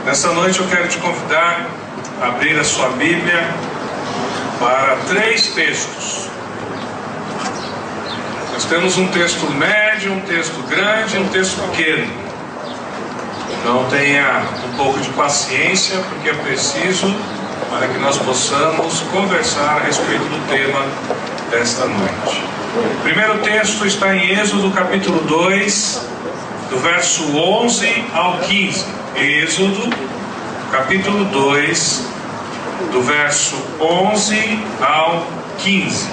Nessa noite eu quero te convidar a abrir a sua Bíblia para 3 textos. Nós temos um texto médio, um texto grande e um texto pequeno. Então tenha um pouco de paciência, porque é preciso para que nós possamos conversar a respeito do tema desta noite. O primeiro texto está em Êxodo capítulo 2, do verso 11 ao 15. Êxodo capítulo 2, do verso 11 ao 15.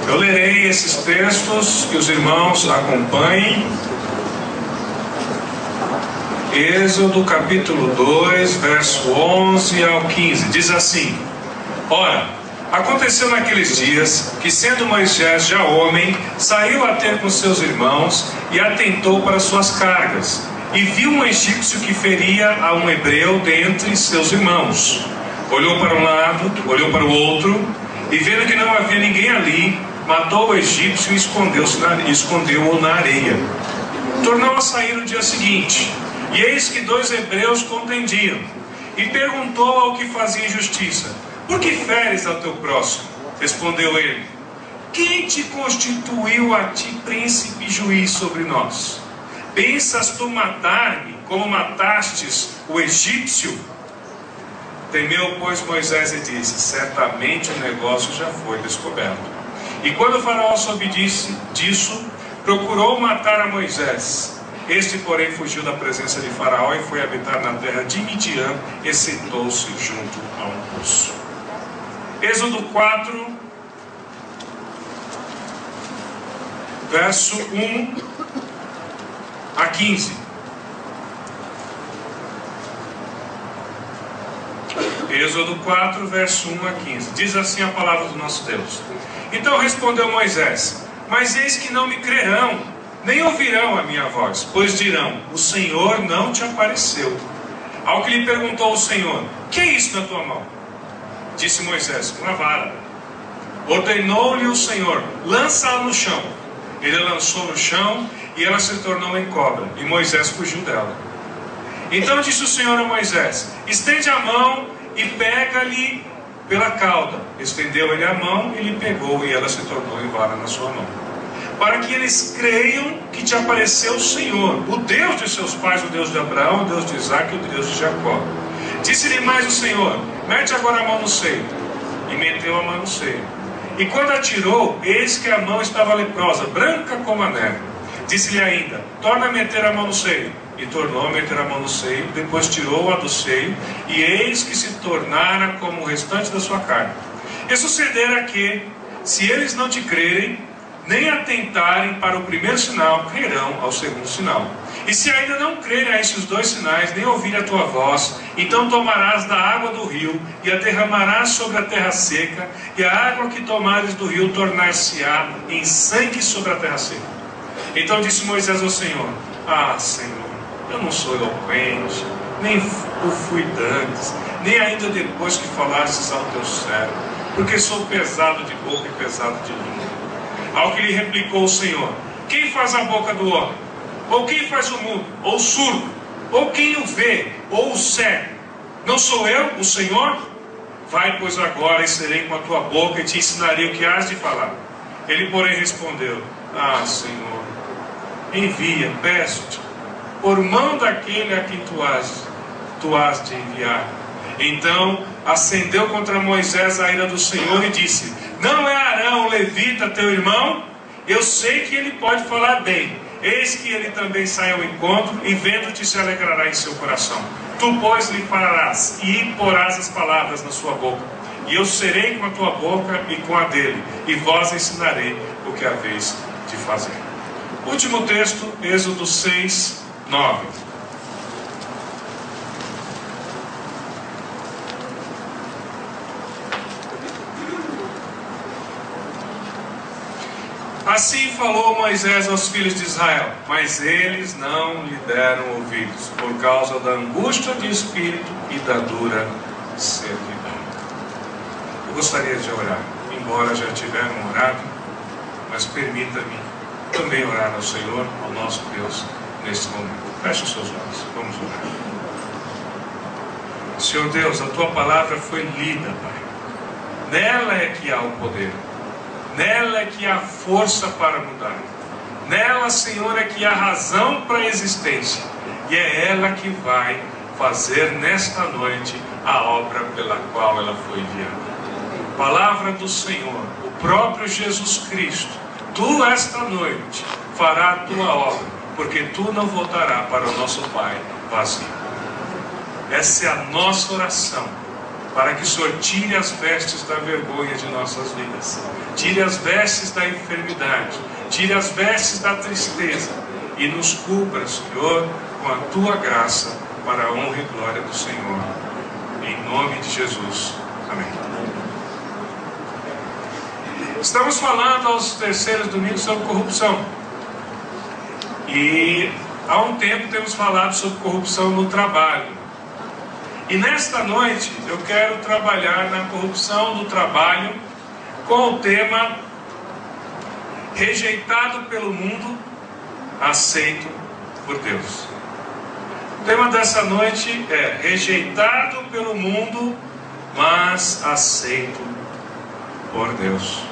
Eu lerei esses textos, que os irmãos acompanhem. Êxodo capítulo 2, verso 11 ao 15, diz assim: Ora, aconteceu naqueles dias que, sendo Moisés já homem, saiu a ter com seus irmãos e atentou para suas cargas, e viu um egípcio que feria a um hebreu dentre seus irmãos. Olhou para um lado, olhou para o outro, e vendo que não havia ninguém ali, matou o egípcio e escondeu-o na areia. Tornou a sair no dia seguinte, e eis que 2 hebreus contendiam, e perguntou ao que fazia injustiça: Por que feres ao teu próximo? Respondeu ele: Quem te constituiu a ti príncipe e juiz sobre nós? Pensas tu matar-me como matastes o egípcio? Temeu, pois, Moisés e disse: Certamente o negócio já foi descoberto. E quando o faraó soube disso, procurou matar a Moisés. Este, porém, fugiu da presença de Faraó e foi habitar na terra de Midian e sentou-se junto a um poço. Êxodo 4, verso 1 a 15. Êxodo 4, verso 1 a 15. Diz assim a palavra do nosso Deus: Então respondeu Moisés: Mas eis que não me crerão, nem ouvirão a minha voz, pois dirão: O Senhor não te apareceu. Ao que lhe perguntou o Senhor: Que é isso na tua mão? Disse Moisés: Uma vara. Ordenou-lhe o Senhor: Lança-a no chão. Ele a lançou no chão, e ela se tornou em cobra, e Moisés fugiu dela. Então disse o Senhor a Moisés: Estende a mão e pega-lhe pela cauda. Estendeu ele a mão e lhe pegou, e ela se tornou em vara na sua mão. Para que eles creiam que te apareceu o Senhor, o Deus de seus pais, o Deus de Abraão, o Deus de Isaque e o Deus de Jacó. Disse-lhe mais o Senhor: Mete agora a mão no seio. E meteu a mão no seio. E quando atirou, eis que a mão estava leprosa, branca como a neve. Disse-lhe ainda: Torna a meter a mão no seio. E tornou a meter a mão no seio, depois tirou-a do seio, e eis que se tornara como o restante da sua carne. E sucederá que, se eles não te crerem, nem atentarem para o primeiro sinal, crerão ao segundo sinal. E se ainda não crerem a esses 2 sinais, nem ouvirem a tua voz, então tomarás da água do rio, e a derramarás sobre a terra seca, e a água que tomares do rio tornar-se-á em sangue sobre a terra seca. Então disse Moisés ao Senhor: Ah, Senhor, eu não sou eloquente, nem o fui dantes, nem ainda depois que falastes ao teu servo, porque sou pesado de boca e pesado de língua. Ao que lhe replicou o Senhor: Quem faz a boca do homem? Ou quem faz o mudo? Ou o surdo? Ou quem o vê? Ou o cego? Não sou eu, o Senhor? Vai, pois, agora, e serei com a tua boca, e te ensinarei o que has de falar. Ele, porém, respondeu: Ah, Senhor, envia, peço-te, por mão daquele a quem tu has de enviar. Então acendeu contra Moisés a ira do Senhor e disse: Não é Arão, o levita, teu irmão? Eu sei que ele pode falar bem. Eis que ele também sai ao encontro, e vendo-te se alegrará em seu coração. Tu, pois, lhe falarás, e porás as palavras na sua boca. E eu serei com a tua boca e com a dele, e vós ensinarei o que haveis de fazer. Último texto, Êxodo 6, 9. Assim falou Moisés aos filhos de Israel, mas eles não lhe deram ouvidos, por causa da angústia de espírito e da dura servirá. Eu gostaria de orar, embora já tiveram orado, mas permita-me também orar ao Senhor, ao nosso Deus, neste momento. Feche os seus olhos, vamos orar. Senhor Deus, a Tua palavra foi lida, Pai. Nela é que há o poder, nela é que há força para mudar, nela, Senhor, é que há razão para a existência, e é ela que vai fazer nesta noite a obra pela qual ela foi enviada. Palavra do Senhor, o próprio Jesus Cristo, Tu esta noite fará a Tua obra, porque Tu não voltará para o nosso Pai vazio. Essa é a nossa oração, para que o Senhor tire as vestes da vergonha de nossas vidas, tire as vestes da enfermidade, tire as vestes da tristeza e nos cubra, Senhor, com a Tua graça, para a honra e glória do Senhor. Em nome de Jesus. Amém. Estamos falando aos terceiros domingos sobre corrupção. E há um tempo temos falado sobre corrupção no trabalho. E nesta noite eu quero trabalhar na corrupção do trabalho com o tema rejeitado pelo mundo, aceito por Deus. O tema dessa noite é rejeitado pelo mundo, mas aceito por Deus.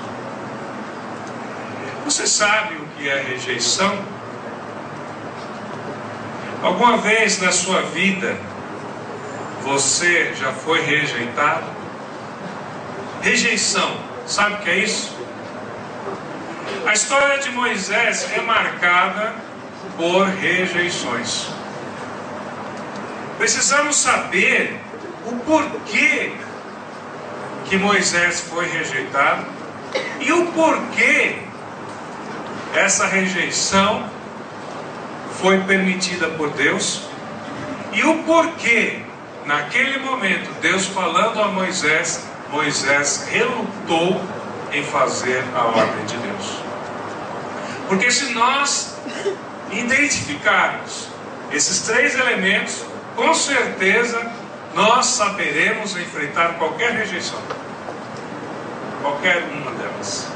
Você sabe o que é rejeição? Alguma vez na sua vida você já foi rejeitado? Rejeição, sabe o que é isso? A história de Moisés é marcada por rejeições. Precisamos saber o porquê que Moisés foi rejeitado e o porquê essa rejeição foi permitida por Deus e o porquê naquele momento Deus falando a Moisés, Moisés relutou em fazer a ordem de Deus. Porque se nós identificarmos esses três elementos, com certeza nós saberemos enfrentar qualquer rejeição, qualquer uma delas.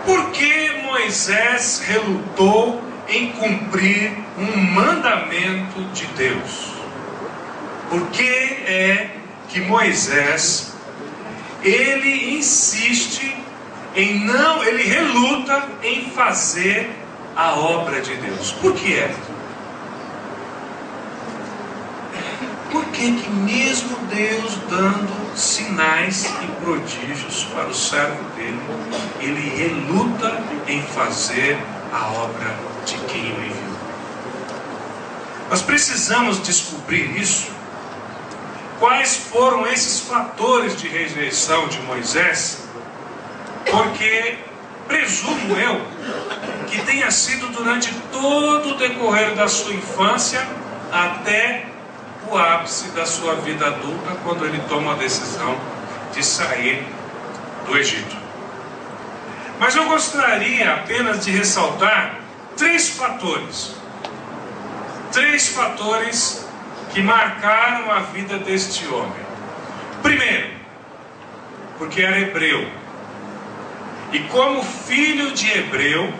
Por que Moisés relutou em cumprir um mandamento de Deus? Por que é que Moisés ele insiste em não, ele reluta em fazer a obra de Deus? Por que é? Por que mesmo Deus dando sinais e prodígios para o servo dele, ele reluta em fazer a obra de quem o enviou? Nós precisamos descobrir isso. Quais foram esses fatores de rejeição de Moisés? Porque presumo eu que tenha sido durante todo o decorrer da sua infância até o ápice da sua vida adulta, quando ele toma a decisão de sair do Egito. Mas eu gostaria apenas de ressaltar três fatores que marcaram a vida deste homem. Primeiro, porque era hebreu, e como filho de hebreu,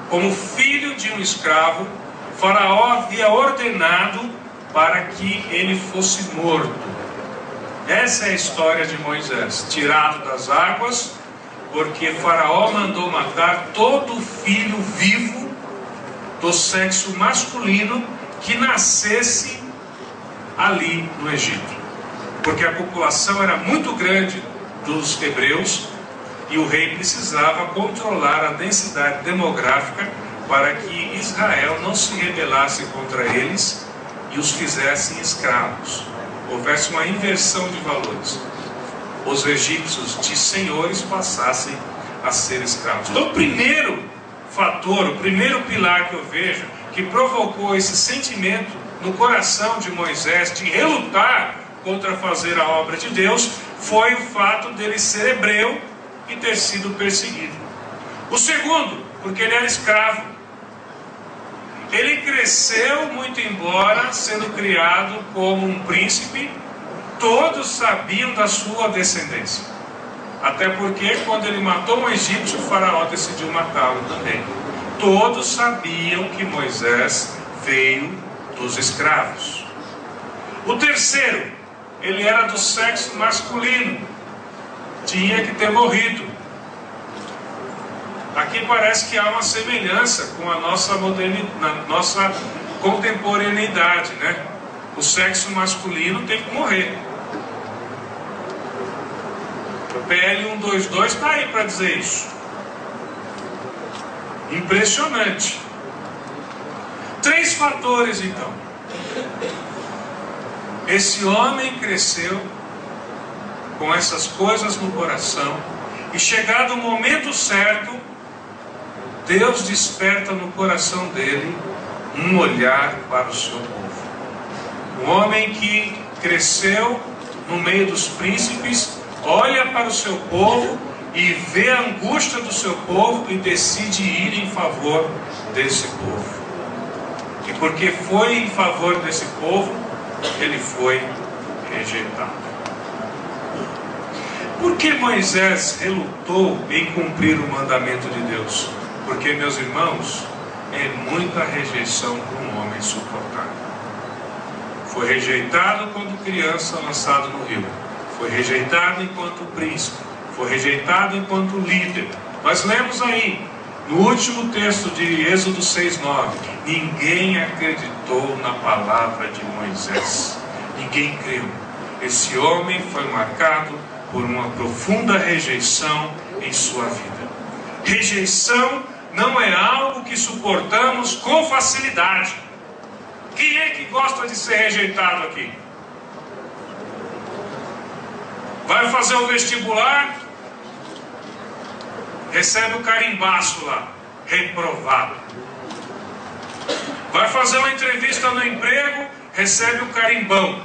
como filho de um escravo, Faraó havia ordenado para que ele fosse morto. Essa é a história de Moisés, tirado das águas, porque Faraó mandou matar todo filho vivo do sexo masculino que nascesse ali no Egito, porque a população era muito grande dos hebreus e o rei precisava controlar a densidade demográfica para que Israel não se rebelasse contra eles e os fizessem escravos, houvesse uma inversão de valores, os egípcios de senhores passassem a ser escravos. Então o primeiro fator, o primeiro pilar que eu vejo que provocou esse sentimento no coração de Moisés de relutar contra fazer a obra de Deus foi o fato dele ser hebreu e ter sido perseguido. O segundo, porque ele era escravo. Ele cresceu, muito embora sendo criado como um príncipe, todos sabiam da sua descendência. Até porque quando ele matou um egípcio, o faraó decidiu matá-lo também. Todos sabiam que Moisés veio dos escravos. O terceiro, ele era do sexo masculino, tinha que ter morrido. Aqui parece que há uma semelhança com a nossa contemporaneidade, né? O sexo masculino tem que morrer. O PL 122 está aí para dizer isso. Impressionante. 3 fatores então. Esse homem cresceu com essas coisas no coração, e chegado o momento certo, Deus desperta no coração dele um olhar para o seu povo. Um homem que cresceu no meio dos príncipes, olha para o seu povo e vê a angústia do seu povo e decide ir em favor desse povo. E porque foi em favor desse povo, ele foi rejeitado. Por que Moisés relutou em cumprir o mandamento de Deus? Porque, meus irmãos, é muita rejeição para um homem suportar. Foi rejeitado quando criança, lançado no rio. Foi rejeitado enquanto príncipe. Foi rejeitado enquanto líder. Nós lemos aí, no último texto de Êxodo 6:9, ninguém acreditou na palavra de Moisés. Ninguém creu. Esse homem foi marcado por uma profunda rejeição em sua vida. Rejeição não é algo que suportamos com facilidade. Quem é que gosta de ser rejeitado aqui? Vai fazer o vestibular, recebe o carimbaço lá, reprovado. Vai fazer uma entrevista no emprego, recebe o carimbão,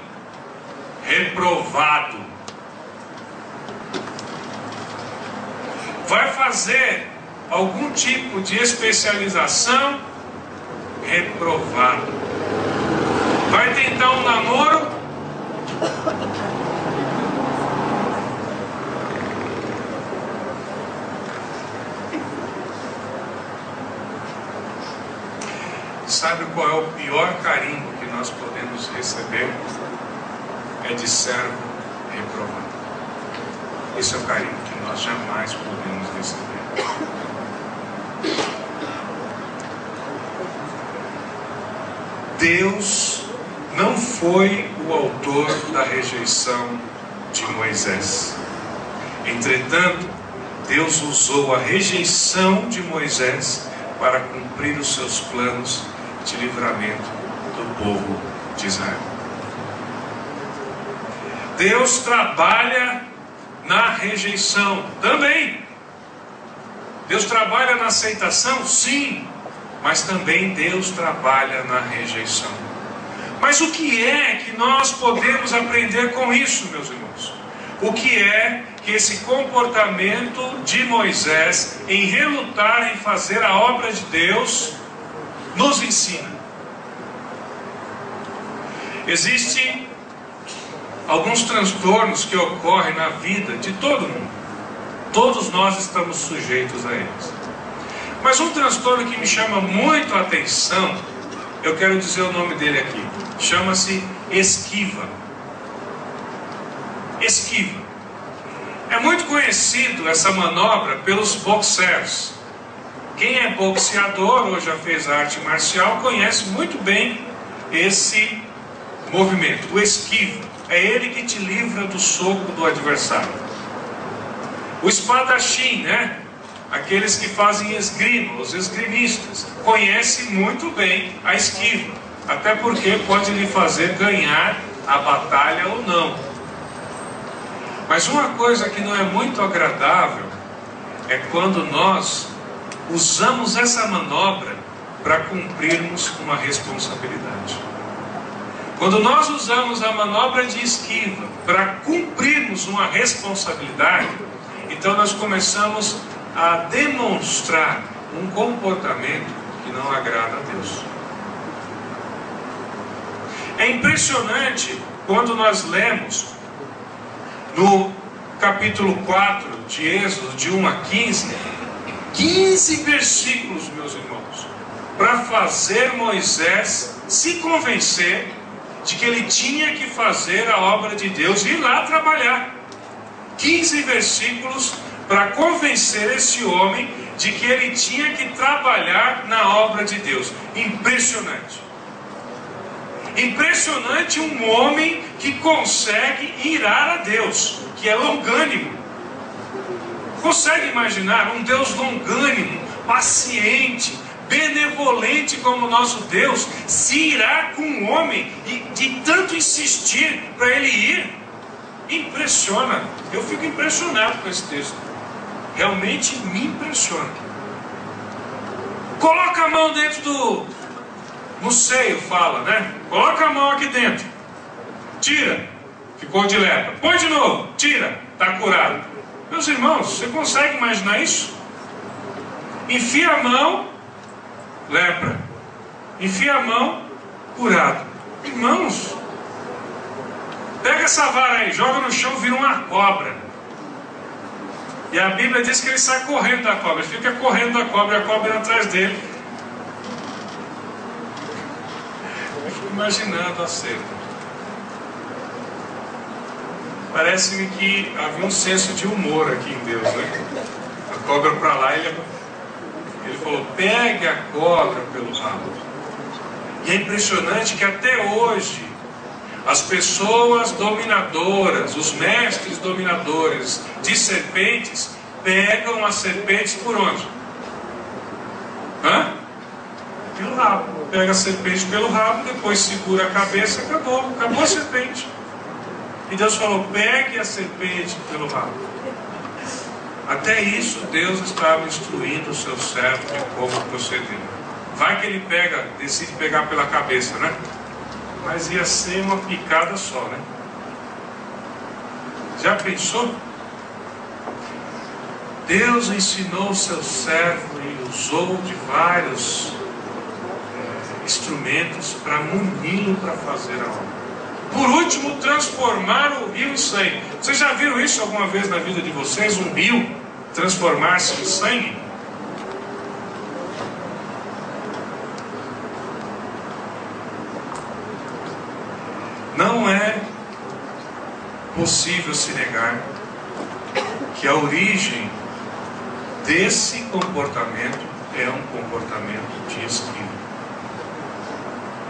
reprovado. Vai fazer algum tipo de especialização, reprovado. Vai tentar um namoro, sabe qual é o pior carimbo que nós podemos receber? É de servo reprovado. Esse é o carimbo que nós jamais podemos receber. Deus não foi o autor da rejeição de Moisés. Entretanto, Deus usou a rejeição de Moisés para cumprir os seus planos de livramento do povo de Israel. Deus trabalha na rejeição também. Deus trabalha na aceitação? Sim, mas também Deus trabalha na rejeição. Mas o que é que nós podemos aprender com isso, meus irmãos? O que é que esse comportamento de Moisés em relutar em fazer a obra de Deus nos ensina? Existem alguns transtornos que ocorrem na vida de todo mundo. Todos nós estamos sujeitos a eles. Mas um transtorno que me chama muito a atenção, eu quero dizer o nome dele aqui, chama-se esquiva. Esquiva. É muito conhecido essa manobra pelos boxers. Quem é boxeador ou já fez arte marcial conhece muito bem esse movimento, o esquiva. É ele que te livra do soco do adversário. O espadachim, né? Aqueles que fazem esgrima, os esgrimistas, conhecem muito bem a esquiva, até porque pode lhe fazer ganhar a batalha ou não. Mas uma coisa que não é muito agradável é quando nós usamos essa manobra para cumprirmos uma responsabilidade. Quando nós usamos a manobra de esquiva para cumprirmos uma responsabilidade, então nós começamos a demonstrar um comportamento que não agrada a Deus. É impressionante quando nós lemos no capítulo 4 de Êxodo, de 1 a 15, 15 versículos, meus irmãos, para fazer Moisés se convencer de que ele tinha que fazer a obra de Deus e ir lá trabalhar. 15 versículos para convencer esse homem de que ele tinha que trabalhar na obra de Deus. Impressionante. Impressionante um homem que consegue irar a Deus, que é longânimo. Consegue imaginar um Deus longânimo, paciente, benevolente como o nosso Deus, se irar com um homem e de tanto insistir para ele ir? Impressiona. Eu fico impressionado com esse texto. Realmente me impressiona. Coloca a mão dentro no seio, fala, né? Coloca a mão aqui dentro. Tira. Ficou de lepra. Põe de novo. Tira. Está curado. Meus irmãos, você consegue imaginar isso? Enfia a mão, lepra. Enfia a mão, curado. Irmãos, pega essa vara aí, joga no chão, vira uma cobra. E a Bíblia diz que ele sai correndo da cobra. Ele fica correndo da cobra e a cobra atrás dele. Eu fico imaginando a cena. Parece-me que havia um senso de humor aqui em Deus, né? A cobra para lá, ele falou, pegue a cobra pelo rabo. E é impressionante que até hoje as pessoas dominadoras, os mestres dominadores de serpentes, pegam as serpentes por onde? Pelo rabo. Pega a serpente pelo rabo, depois segura a cabeça, acabou a serpente. E Deus falou, pegue a serpente pelo rabo. Até isso Deus estava instruindo o seu servo de como proceder. Vai que ele decide pegar pela cabeça, né? Mas ia ser uma picada só, né? Já pensou? Deus ensinou o seu servo e usou de vários instrumentos para muni-lo para fazer a obra. Por último, transformar o rio em sangue. Vocês já viram isso alguma vez na vida de vocês? Um rio transformar-se em sangue? Não é possível se negar que a origem desse comportamento é um comportamento de esquiva.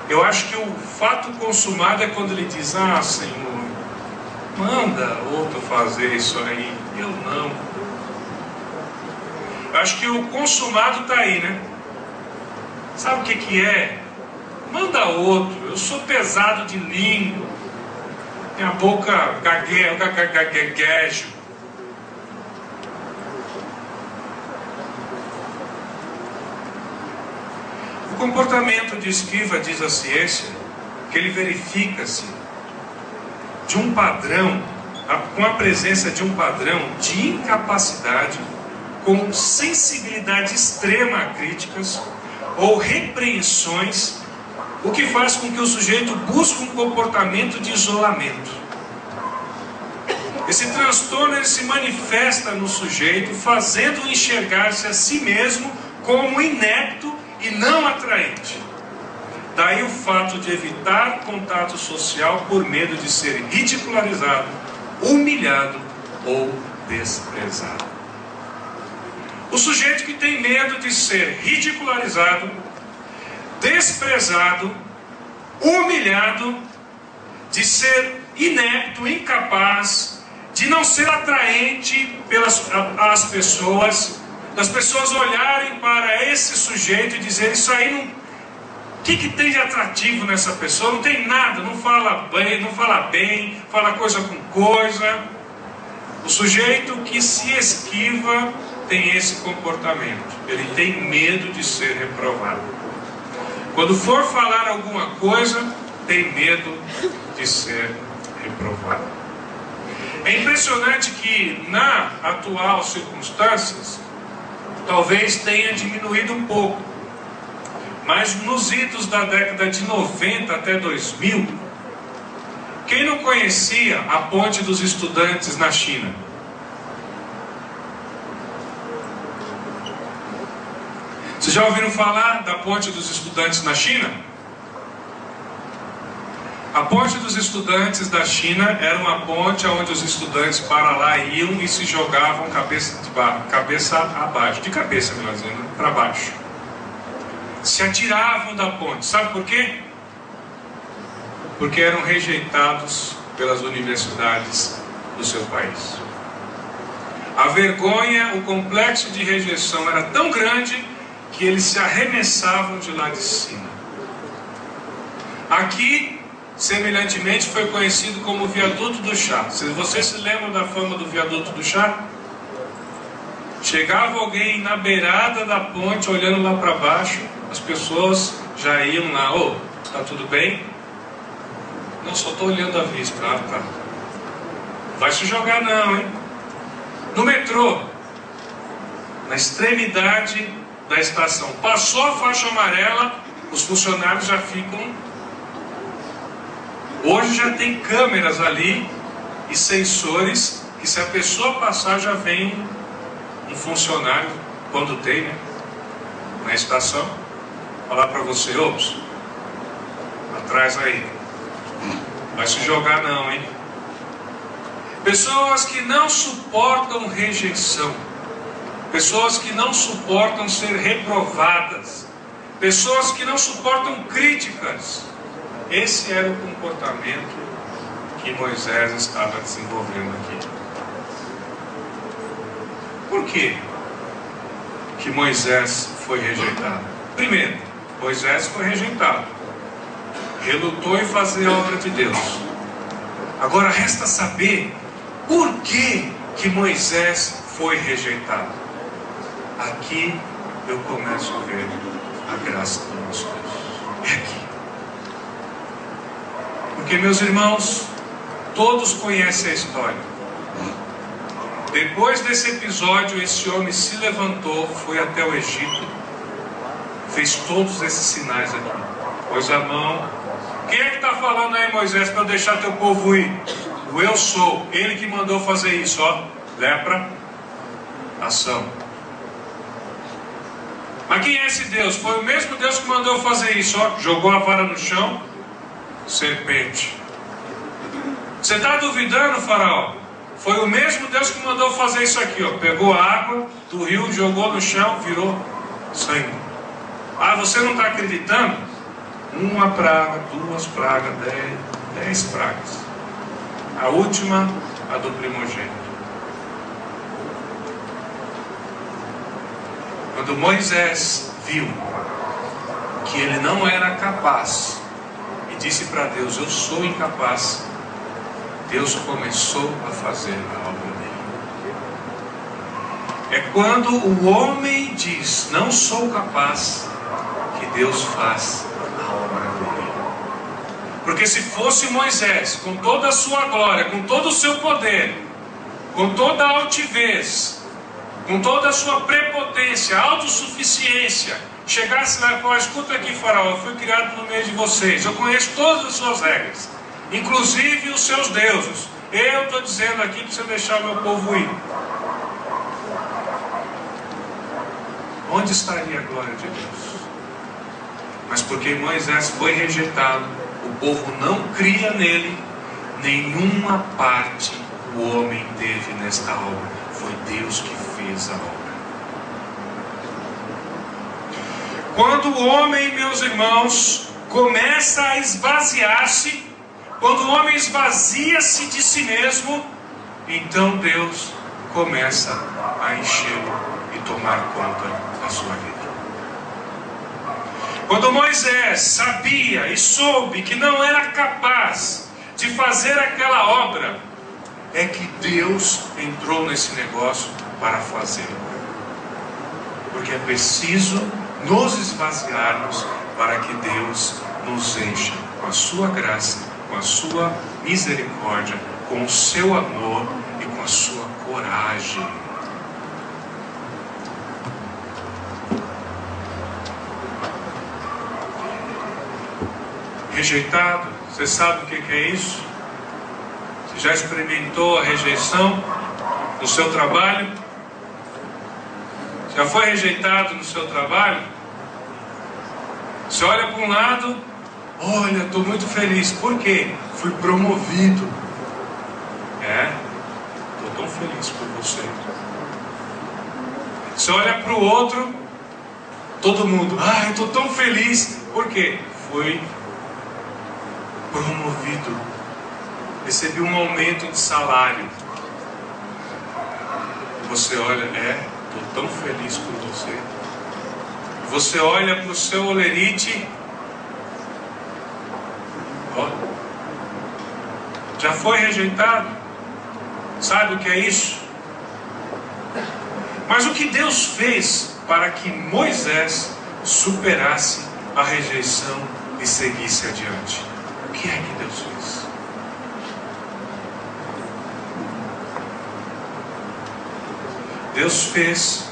Eu acho que o fato consumado é quando ele diz, Senhor, manda outro fazer isso aí, eu não. Eu acho que o consumado está aí, né? Sabe o que é? Manda outro, eu sou pesado de língua, minha boca gaguejo. O comportamento de esquiva, diz a ciência, que ele verifica-se de um padrão, com a presença de um padrão de incapacidade, com sensibilidade extrema a críticas ou repreensões, o que faz com que o sujeito busque um comportamento de isolamento. Esse transtorno ele se manifesta no sujeito, fazendo enxergar-se a si mesmo como inepto e não atraente. Daí o fato de evitar contato social por medo de ser ridicularizado, humilhado ou desprezado. O sujeito que tem medo de ser ridicularizado, desprezado, humilhado, de ser inepto, incapaz, de não ser atraente às pessoas, das pessoas olharem para esse sujeito e dizer, isso aí não... O que tem de atrativo nessa pessoa? Não tem nada, não fala bem, fala coisa com coisa. O sujeito que se esquiva tem esse comportamento. Ele tem medo de ser reprovado. Quando for falar alguma coisa, tem medo de ser reprovado. É impressionante que, na atual circunstâncias, talvez tenha diminuído um pouco. Mas nos idos da década de 90 até 2000, Quem não conhecia a ponte dos estudantes na China? Vocês já ouviram falar da ponte dos estudantes na China? A ponte dos estudantes da China era uma ponte onde os estudantes para lá iam e se jogavam cabeça abaixo, de cabeça, melhor dizendo, para baixo. Se atiravam da ponte. Sabe por quê? Porque eram rejeitados pelas universidades do seu país. A vergonha, o complexo de rejeição era tão grande que eles se arremessavam de lá de cima. Aqui, semelhantemente, foi conhecido como o viaduto do chá. Vocês se lembram da fama do viaduto do chá? Chegava alguém na beirada da ponte, olhando lá para baixo, as pessoas já iam lá: ô, tá tudo bem? Não, só estou olhando a vista. Ah, tá. Vai se jogar não, hein? No metrô, na extremidade da estação, passou a faixa amarela, os funcionários já ficam... Hoje já tem câmeras ali e sensores que, se a pessoa passar, já vem um funcionário, quando tem, né, na estação, falar para você: ops, atrás aí, vai se jogar não, hein? Pessoas que não suportam rejeição, pessoas que não suportam ser reprovadas, pessoas que não suportam críticas. Esse era o comportamento que Moisés estava desenvolvendo aqui. Por quê que Moisés foi rejeitado? Primeiro, Moisés foi rejeitado, relutou em fazer a obra de Deus. Agora resta saber por que Moisés foi rejeitado. Aqui eu começo a ver a graça do nosso Deus. É aqui. Porque, meus irmãos, todos conhecem a história. Depois desse episódio, esse homem se levantou, foi até o Egito, fez todos esses sinais aqui, pôs a mão. Quem é que está falando aí, Moisés, para eu deixar teu povo ir? O eu sou, ele que mandou fazer isso, ó. Lepra, ação. Mas quem é esse Deus? Foi o mesmo Deus que mandou fazer isso, ó. Jogou a vara no chão, serpente. Você está duvidando, faraó? Foi o mesmo Deus que mandou fazer isso aqui, ó. Pegou a água do rio, jogou no chão, virou sangue. Ah, você não está acreditando? Uma praga, duas pragas, 10 pragas. A última, a do primogênito. Quando Moisés viu que ele não era capaz e disse para Deus: eu sou incapaz, Deus começou a fazer a obra dele. É quando o homem diz: não sou capaz, que Deus faz a obra dele. Porque se fosse Moisés, com toda a sua glória, com todo o seu poder, com toda a altivez, com toda a sua prepotência, autossuficiência, chegasse lá e falasse: escuta aqui, faraó, eu fui criado no meio de vocês, eu conheço todas as suas regras, inclusive os seus deuses, eu estou dizendo aqui para você deixar o meu povo ir. Onde estaria a glória de Deus? Mas porque Moisés foi rejeitado, o povo não cria nele, nenhuma parte o homem teve nesta obra. Foi Deus que fez a obra. Quando o homem, meus irmãos, começa a esvaziar-se, quando o homem esvazia-se de si mesmo, então Deus começa a enchê-lo e tomar conta da sua vida. Quando Moisés sabia e soube que não era capaz de fazer aquela obra, é que Deus entrou nesse negócio para fazê-lo. Porque é preciso nos esvaziarmos para que Deus nos encha com a sua graça, com a sua misericórdia, com o seu amor e com a sua coragem. Rejeitado, você sabe o que é isso? Já experimentou a rejeição no seu trabalho? Já foi rejeitado no seu trabalho? Você olha para um lado, olha, estou muito feliz. Por quê? Fui promovido. Estou tão feliz por você. Você olha para o outro, todo mundo, eu estou tão feliz. Por quê? Fui promovido. Recebi um aumento de salário. E você olha, estou tão feliz por você. Você olha para o seu olerite, já foi rejeitado. Sabe o que é isso? Mas o que Deus fez para que Moisés superasse a rejeição e seguisse adiante? O que é que Deus fez? Deus fez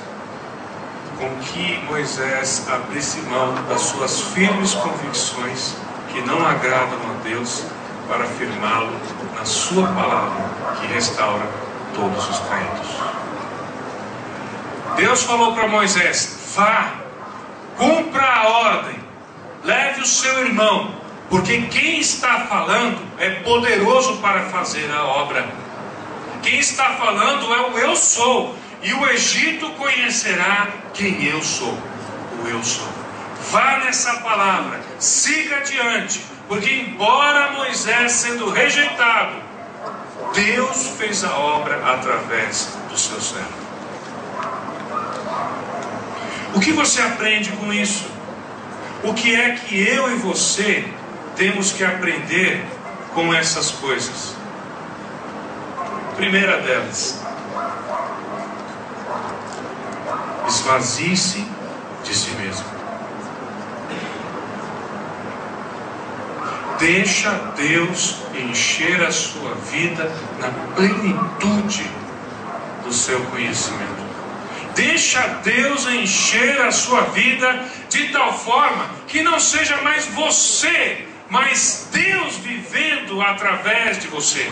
com que Moisés abrisse mão das suas firmes convicções que não agradam a Deus para afirmá-lo na sua palavra que restaura todos os caídos. Deus falou para Moisés: vá, cumpra a ordem, leve o seu irmão, porque quem está falando é poderoso para fazer a obra. Quem está falando é o Eu Sou, e o Egito conhecerá quem eu sou, o Eu Sou. Vá nessa palavra, siga adiante, porque embora Moisés sendo rejeitado, Deus fez a obra através do seu servo. O que você aprende com isso? O que é que eu e você temos que aprender com essas coisas? Primeira delas, esvazie-se de si mesmo. Deixa Deus encher a sua vida na plenitude do seu conhecimento. Deixa Deus encher a sua vida de tal forma que não seja mais você, mas Deus vivendo através de você.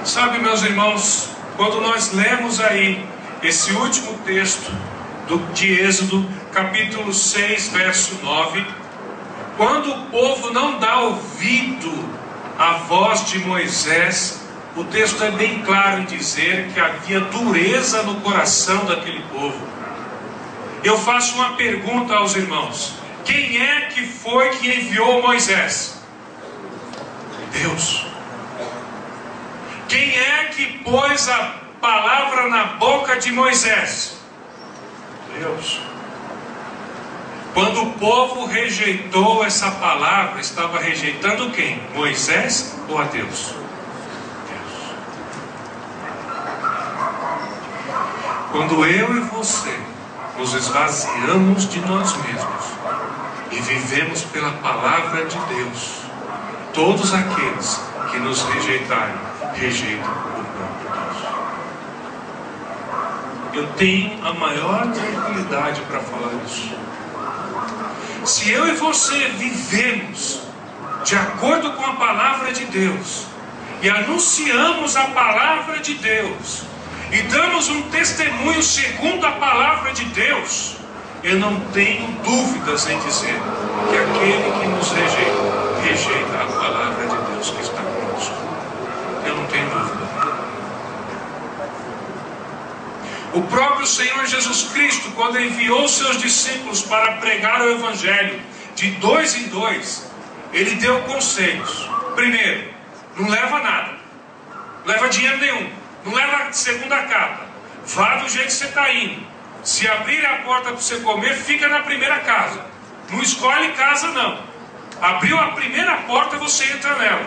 Sabe, meus irmãos, quando nós lemos aí esse último texto de Êxodo, capítulo 6, verso 9, quando o povo não dá ouvido à voz de Moisés, o texto é bem claro em dizer que havia dureza no coração daquele povo. Eu faço uma pergunta aos irmãos: quem é que foi que enviou Moisés? Deus. Quem é que pôs a palavra na boca de Moisés? Deus. Quando o povo rejeitou essa palavra, estava rejeitando quem? Moisés ou a Deus? Deus. Quando eu e você nos esvaziamos de nós mesmos e vivemos pela palavra de Deus, todos aqueles que nos rejeitarem, rejeitam o próprio Deus. Eu tenho a maior tranquilidade para falar isso. Se eu e você vivemos de acordo com a palavra de Deus e anunciamos a palavra de Deus e damos um testemunho segundo a palavra de Deus, eu não tenho dúvidas em dizer que aquele que nos rejeita, rejeita a palavra de Deus que está conosco. Eu não tenho dúvida. O próprio Senhor Jesus Cristo, quando enviou seus discípulos para pregar o Evangelho de 2 em 2, ele deu conselhos. Primeiro, não leva nada, não leva dinheiro nenhum, não leva segunda capa, vá do jeito que você está indo. Se abrir a porta para você comer, fica na primeira casa, não escolhe casa não. Abriu a primeira porta, você entra nela.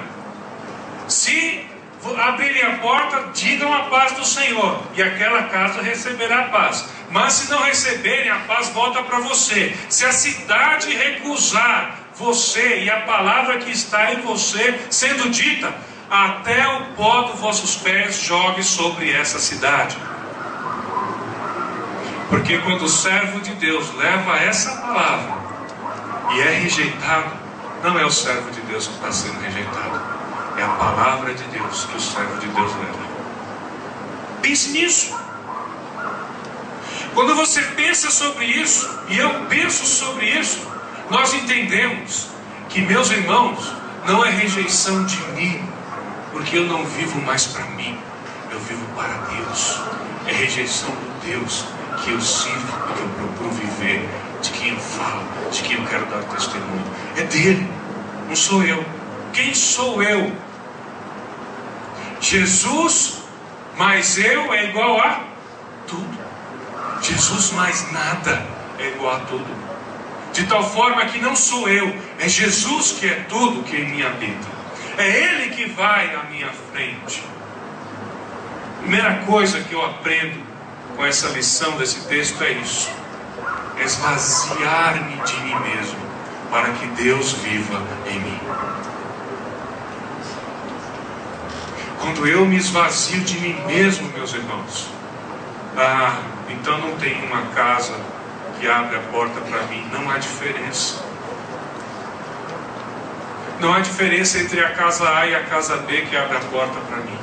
Se abrirem a porta, digam a paz do Senhor, e aquela casa receberá a paz. Mas se não receberem, a paz volta para você. Se a cidade recusar você e a palavra que está em você sendo dita, até o pó dos vossos pés jogue sobre essa cidade. Porque quando o servo de Deus leva essa palavra e é rejeitado, Não é o servo de Deus que está sendo rejeitado, é a palavra de Deus que o servo de Deus leva. Pense nisso. Quando você pensa sobre isso, e eu penso sobre isso, nós entendemos que, meus irmãos, não é rejeição de mim, porque eu não vivo mais para mim, eu vivo para Deus. É rejeição do Deus que eu sirvo, que eu procuro viver, de quem eu falo, de quem eu quero dar testemunho. É dele, não sou eu. Quem sou eu? Jesus mais eu é igual a tudo. Jesus mais nada é igual a tudo. De tal forma que não sou eu, é Jesus que é tudo que em mim habita. É Ele que vai à minha frente. Primeira coisa que eu aprendo com essa lição desse texto é isso: esvaziar-me de mim mesmo, para que Deus viva em mim. Quando eu me esvazio de mim mesmo, meus irmãos, então não tem uma casa que abre a porta para mim. Não há diferença. Não há diferença entre a casa A e a casa B que abre a porta para mim.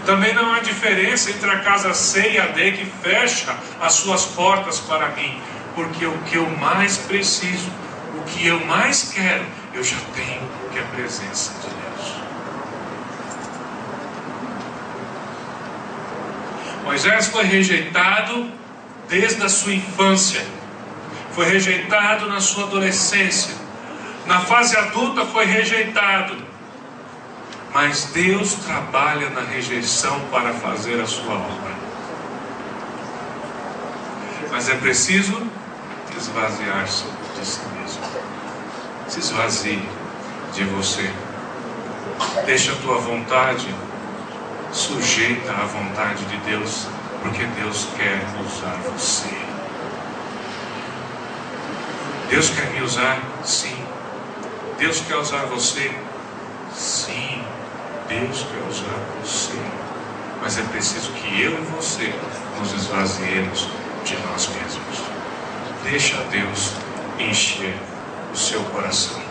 Também não há diferença entre a casa C e a D que fecha as suas portas para mim. Porque o que eu mais preciso, o que eu mais quero, eu já tenho, que é a presença de Deus. Moisés foi rejeitado desde a sua infância. Foi rejeitado na sua adolescência. Na fase adulta foi rejeitado. Mas Deus trabalha na rejeição para fazer a sua obra. Mas é preciso esvaziar-se de si mesmo. Se esvazie de você. Deixa a tua vontade sujeita à vontade de Deus, porque Deus quer usar você. Deus quer me usar? Sim. Deus quer usar você? Sim. Deus quer usar você. Mas é preciso que eu e você nos esvaziemos de nós mesmos. Deixa Deus encher o seu coração.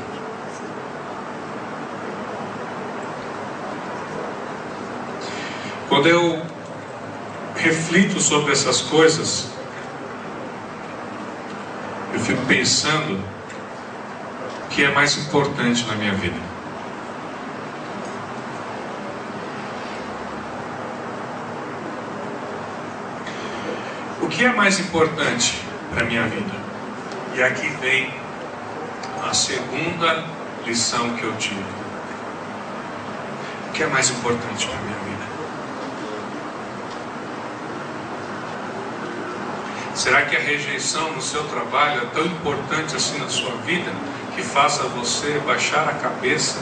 Quando eu reflito sobre essas coisas, eu fico pensando o que é mais importante na minha vida. O que é mais importante para a minha vida? E aqui vem a segunda lição que eu tive. O que é mais importante para a minha vida? Será que a rejeição no seu trabalho é tão importante assim na sua vida, que faça você baixar a cabeça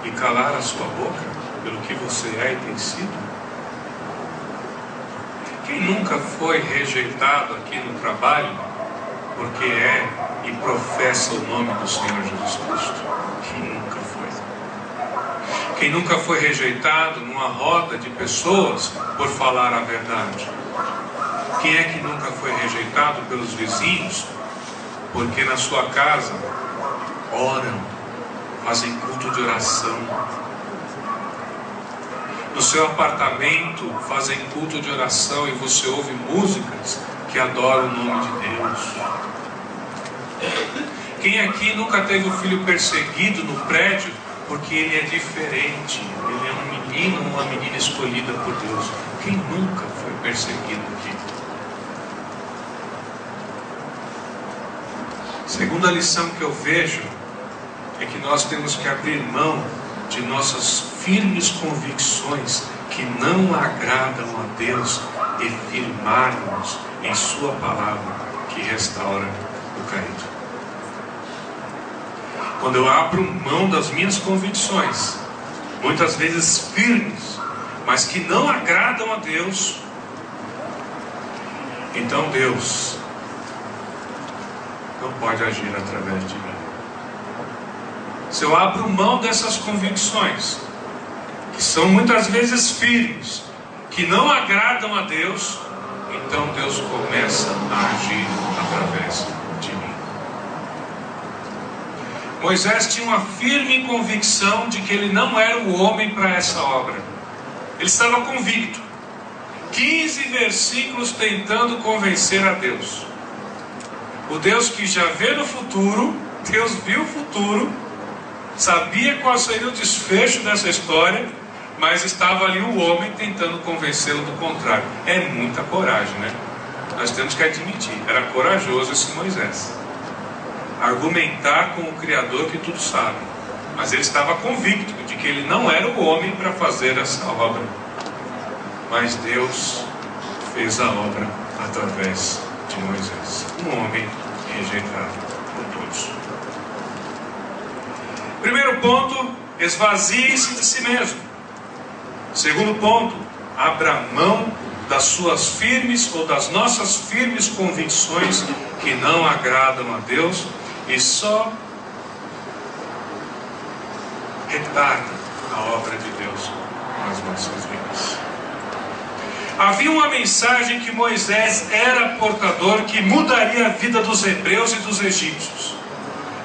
e calar a sua boca pelo que você é e tem sido? Quem nunca foi rejeitado aqui no trabalho porque é e professa o nome do Senhor Jesus Cristo? Quem nunca foi? Quem nunca foi rejeitado numa roda de pessoas por falar a verdade? Quem é que nunca foi rejeitado pelos vizinhos porque na sua casa oram, fazem culto de oração? No seu apartamento fazem culto de oração e você ouve músicas que adoram o nome de Deus? Quem aqui nunca teve um filho perseguido no prédio porque ele é diferente, ele é um menino ou uma menina escolhida por Deus? Quem nunca foi perseguido aqui? Segunda lição que eu vejo é que nós temos que abrir mão de nossas firmes convicções que não agradam a Deus e firmarmos em Sua palavra que restaura o caído. Quando eu abro mão das minhas convicções, muitas vezes firmes, mas que não agradam a Deus, então Deus não pode agir através de mim. Se eu abro mão dessas convicções, que são muitas vezes firmes, que não agradam a Deus, então Deus começa a agir através de mim. Moisés tinha uma firme convicção de que ele não era o homem para essa obra. Ele estava convicto. 15 versículos tentando convencer a Deus. O Deus que já vê no futuro, Deus viu o futuro, sabia qual seria o desfecho dessa história, mas estava ali o homem tentando convencê-lo do contrário. É muita coragem, né? Nós temos que admitir, era corajoso esse Moisés. Argumentar com o Criador que tudo sabe. Mas ele estava convicto de que ele não era o homem para fazer essa obra. Mas Deus fez a obra através de Moisés, um homem rejeitado por todos. Primeiro ponto, esvazie-se de si mesmo. Segundo ponto, abra mão das suas firmes ou das nossas firmes convicções que não agradam a Deus e só retardam a obra de Deus nas nossas vidas. Havia uma mensagem que Moisés era portador, que mudaria a vida dos hebreus e dos egípcios.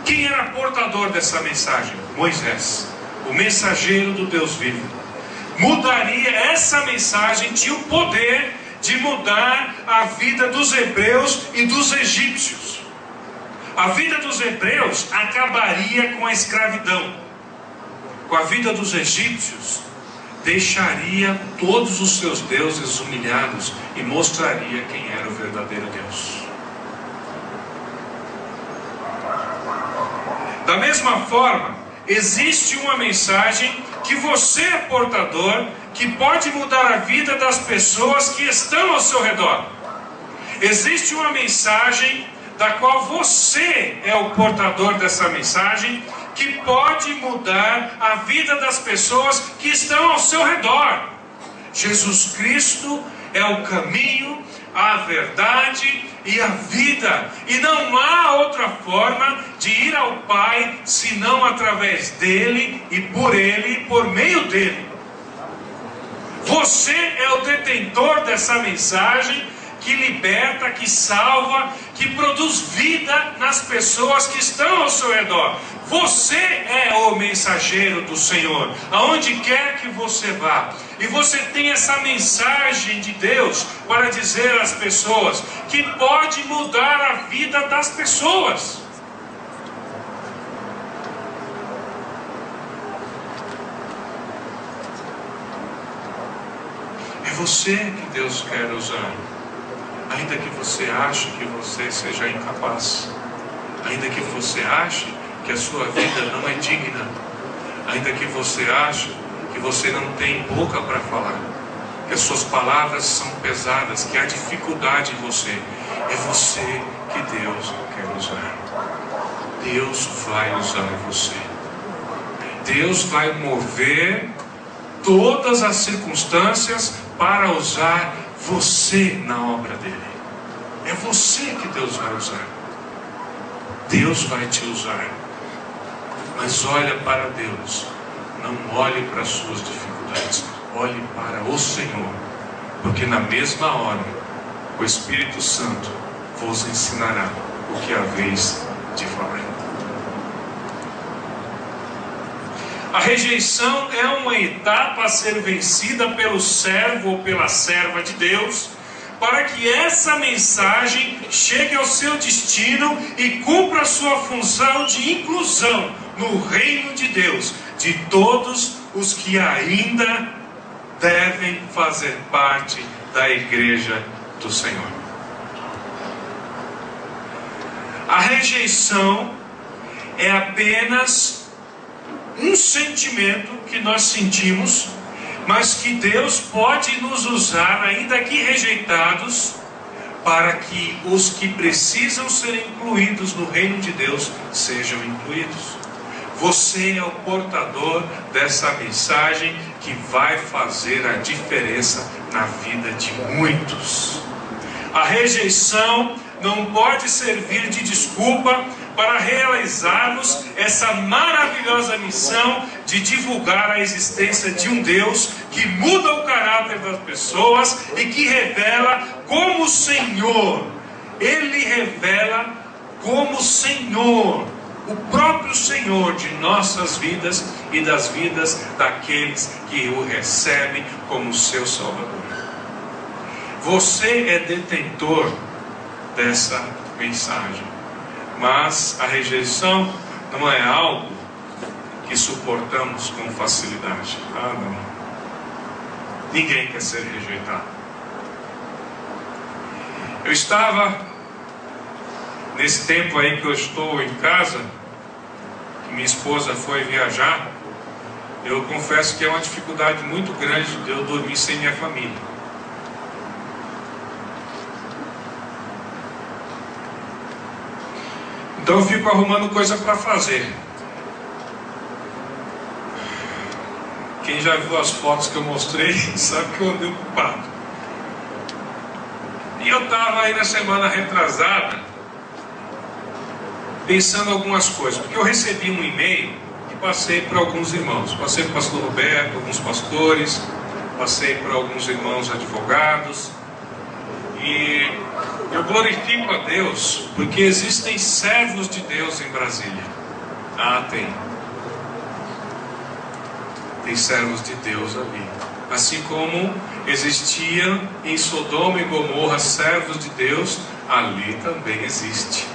Quem era portador dessa mensagem? Moisés, o mensageiro do Deus vivo. Mudaria, essa mensagem tinha o poder de mudar a vida dos hebreus e dos egípcios. A vida dos hebreus acabaria com a escravidão. Com a vida dos egípcios, deixaria todos os seus deuses humilhados e mostraria quem era o verdadeiro Deus. Da mesma forma, existe uma mensagem que você é portador, que pode mudar a vida das pessoas que estão ao seu redor. Existe uma mensagem da qual você é o portador dessa mensagem, que pode mudar a vida das pessoas que estão ao seu redor. Jesus Cristo é o caminho, a verdade e a vida. E não há outra forma de ir ao Pai senão através dele e por meio dele. Você é o detentor dessa mensagem que liberta, que salva, que produz vida nas pessoas que estão ao seu redor. Você é o mensageiro do Senhor, aonde quer que você vá. E você tem essa mensagem de Deus para dizer às pessoas que pode mudar a vida das pessoas. É você que Deus quer usar. Ainda que você ache que você seja incapaz, ainda que você ache que a sua vida não é digna, ainda que você ache que você não tem boca para falar, que as suas palavras são pesadas, que há dificuldade em você, é você que Deus quer usar. Deus vai usar você. Deus vai mover todas as circunstâncias para usar você na obra dele. É você que Deus vai usar. Deus vai te usar. Mas olha para Deus. Não olhe para as suas dificuldades. Olhe para o Senhor. Porque na mesma hora, o Espírito Santo vos ensinará o que haveis de falar. A rejeição é uma etapa a ser vencida pelo servo ou pela serva de Deus, para que essa mensagem chegue ao seu destino e cumpra a sua função de inclusão no reino de Deus, de todos os que ainda devem fazer parte da igreja do Senhor. A rejeição é apenas um sentimento que nós sentimos, mas que Deus pode nos usar, ainda que rejeitados, para que os que precisam ser incluídos no reino de Deus sejam incluídos. Você é o portador dessa mensagem que vai fazer a diferença na vida de muitos. A rejeição não pode servir de desculpa para realizarmos essa maravilhosa missão de divulgar a existência de um Deus que muda o caráter das pessoas e que revela como o Senhor. Ele revela como o Senhor o próprio Senhor de nossas vidas e das vidas daqueles que o recebem como seu Salvador. Você é detentor dessa mensagem, mas a rejeição não é algo que suportamos com facilidade. Ah, não. Ninguém quer ser rejeitado. Eu estava, nesse tempo aí que eu estou em casa, que minha esposa foi viajar, eu confesso que é uma dificuldade muito grande de eu dormir sem minha família. Então eu fico arrumando coisa para fazer. Quem já viu as fotos que eu mostrei sabe que eu andei ocupado. E eu estava aí na semana retrasada pensando algumas coisas, porque eu recebi um e-mail e passei para alguns irmãos. Passei para o pastor Roberto, alguns pastores, passei para alguns irmãos advogados. E eu glorifico a Deus porque existem servos de Deus em Brasília. Ah, tem. Tem servos de Deus ali. Assim como existia em Sodoma e Gomorra servos de Deus, ali também existe.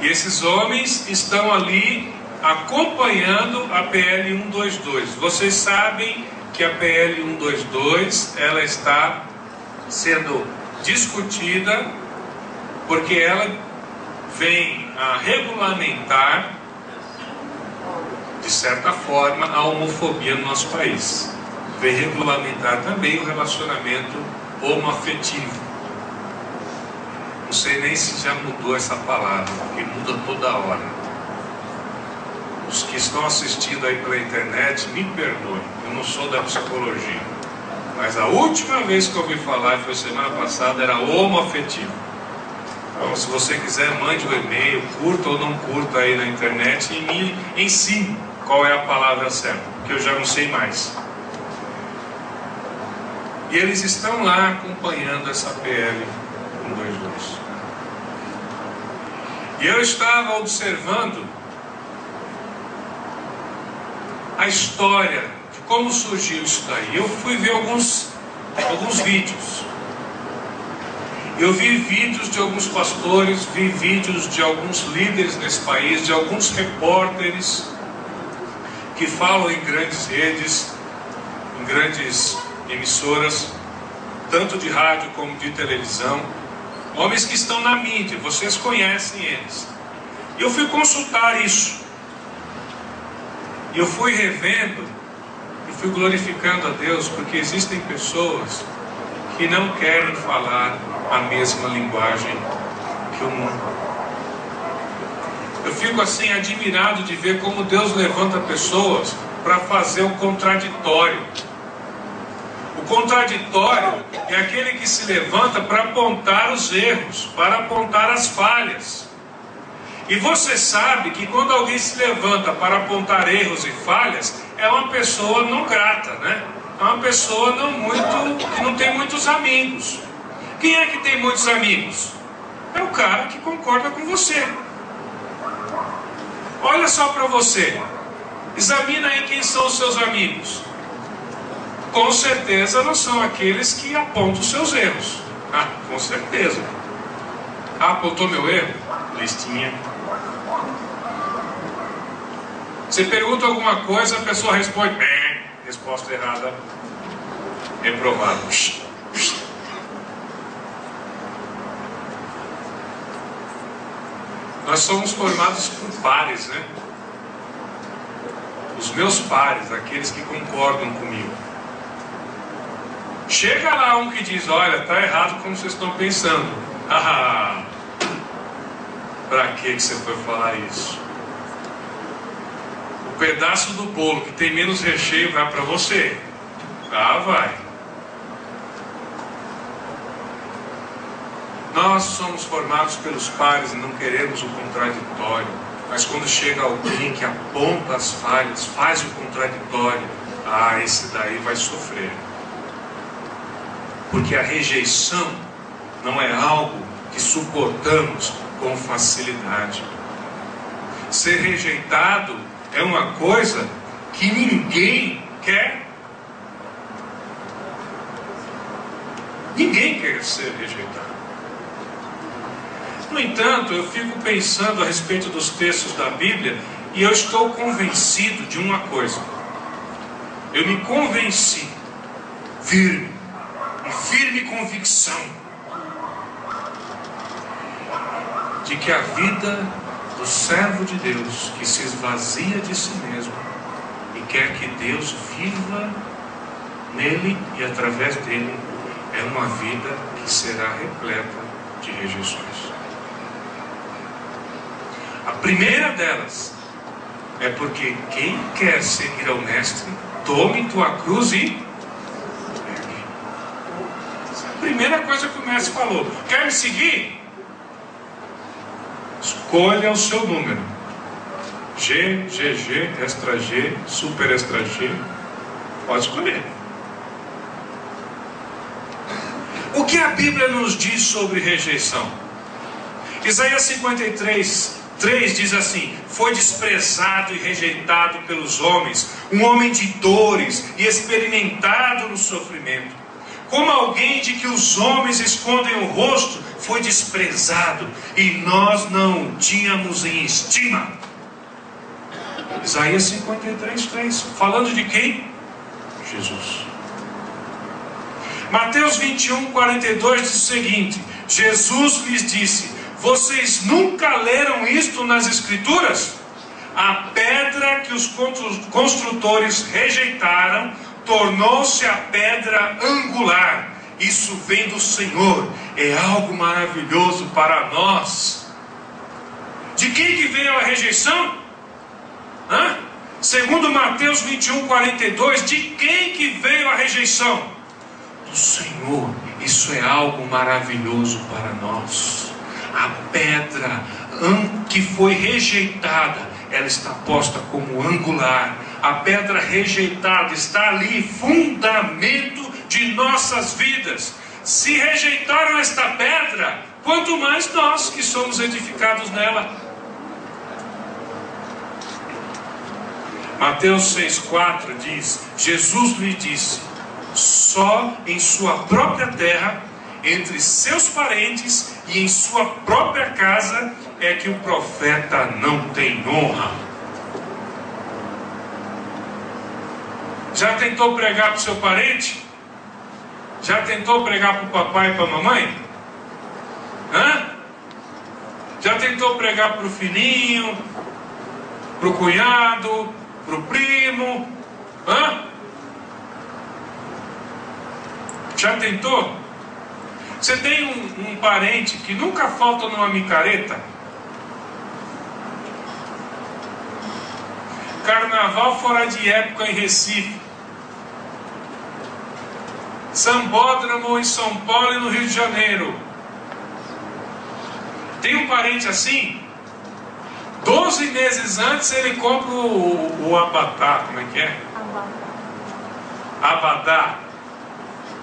E esses homens estão ali acompanhando a PL 122. Vocês sabem que a PL 122 ela está sendo discutida porque ela vem a regulamentar, de certa forma, a homofobia no nosso país. Vem regulamentar também o relacionamento homoafetivo. Não sei nem se já mudou essa palavra, porque muda toda hora. Os que estão assistindo aí pela internet, me perdoem, eu não sou da psicologia. Mas a última vez que eu ouvi falar, foi semana passada, era homoafetivo. Então, se você quiser, mande um e-mail, curta ou não curta aí na internet e me ensine qual é a palavra certa, porque eu já não sei mais. E eles estão lá acompanhando essa PL 122. E eu estava observando a história de como surgiu isso daí. Eu fui ver alguns vídeos. Eu vi vídeos de alguns pastores, vi vídeos de alguns líderes nesse país, de alguns repórteres que falam em grandes redes, em grandes emissoras, tanto de rádio como de televisão, homens que estão na mídia, vocês conhecem eles. E eu fui consultar isso, e eu fui revendo, e fui glorificando a Deus, porque existem pessoas que não querem falar a mesma linguagem que o mundo. Eu fico assim admirado de ver como Deus levanta pessoas para fazer o contraditório. O contraditório é aquele que se levanta para apontar os erros, para apontar as falhas. E você sabe que quando alguém se levanta para apontar erros e falhas, é uma pessoa não grata, né? É uma pessoa que não tem muitos amigos. Quem é que tem muitos amigos? É o cara que concorda com você. Olha só para você. Examina aí quem são os seus amigos. Com certeza não são aqueles que apontam os seus erros. Ah, com certeza. Ah, apontou meu erro? Listinha. Você pergunta alguma coisa, a pessoa responde, resposta errada, reprovado. Nós somos formados por pares, né? Os meus pares, aqueles que concordam comigo. Chega lá um que diz, olha, está errado como vocês estão pensando. Ah, para que você foi falar isso? O pedaço do bolo que tem menos recheio vai para você. Ah, vai. Nós somos formados pelos pares e não queremos o contraditório. Mas quando chega alguém que aponta as falhas, faz o contraditório, ah, esse daí vai sofrer. Porque a rejeição não é algo que suportamos com facilidade. Ser rejeitado é uma coisa que ninguém quer. Ninguém quer ser rejeitado. No entanto, eu fico pensando a respeito dos textos da Bíblia e eu estou convencido de uma coisa. Eu me convenci, firme convicção, de que a vida do servo de Deus que se esvazia de si mesmo e quer que Deus viva nele e através dele é uma vida que será repleta de rejeições. A primeira delas é porque quem quer seguir ao Mestre, tome tua cruz e pegue. Essa é a primeira coisa que o Mestre falou. Quer me seguir? Escolha o seu número. G, GG, extra G, super extra G. Pode escolher. O que a Bíblia nos diz sobre rejeição? Isaías 53:3 diz assim: foi desprezado e rejeitado pelos homens, um homem de dores e experimentado no sofrimento. Como alguém de que os homens escondem o rosto, foi desprezado e nós não o tínhamos em estima. Isaías 53:3, falando de quem? Jesus. Mateus 21:42 diz o seguinte: Jesus lhes disse: vocês nunca leram isto nas Escrituras? A pedra que os construtores rejeitaram tornou-se a pedra angular. Isso vem do Senhor, é algo maravilhoso para nós. De quem que veio a rejeição? Segundo Mateus 21:42, de quem que veio a rejeição? Do Senhor. Isso é algo maravilhoso para nós. A pedra que foi rejeitada, ela está posta como angular. A pedra rejeitada está ali, fundamento de nossas vidas. Se rejeitaram esta pedra, quanto mais nós que somos edificados nela. Mateus 6:4 diz: Jesus lhe disse: só em sua própria terra, entre seus parentes e em sua própria casa é que o profeta não tem honra. Já tentou pregar para o seu parente? Já tentou pregar para o papai e para a mamãe? Já tentou pregar para o filhinho, para o cunhado, para o primo? Já tentou? Você tem um parente que nunca falta numa micareta? Carnaval fora de época em Recife, Sambódromo em São Paulo e no Rio de Janeiro. Tem um parente assim? 12 meses antes ele compra o abadá. Como é que é? Abadá.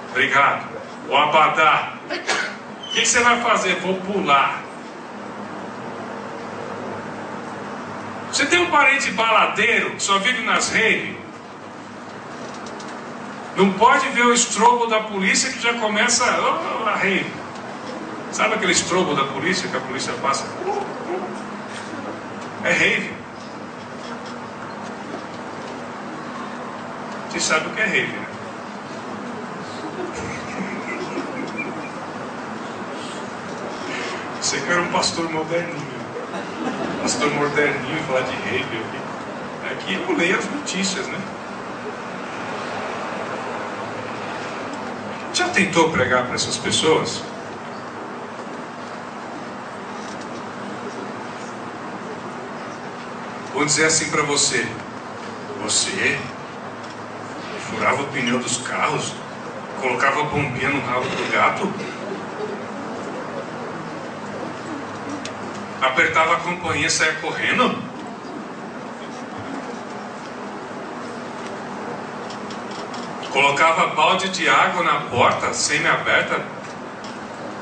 Obrigado. O abadá. O que você vai fazer? Vou pular. Você tem um parente baladeiro que só vive nas raves? Não pode ver o estrobo da polícia que já começa a rave. Sabe aquele estrobo da polícia que a polícia passa? É rave. Você sabe o que é rave, né? Você que era um pastor moderninho. Pastor moderninho falar de rave. Aqui eu leio as notícias, né? Já tentou pregar para essas pessoas? Vou dizer assim para você: você furava o pneu dos carros, colocava a bombinha no rabo do gato, apertava a campainha e saia correndo? Colocava balde de água na porta, semi-aberta?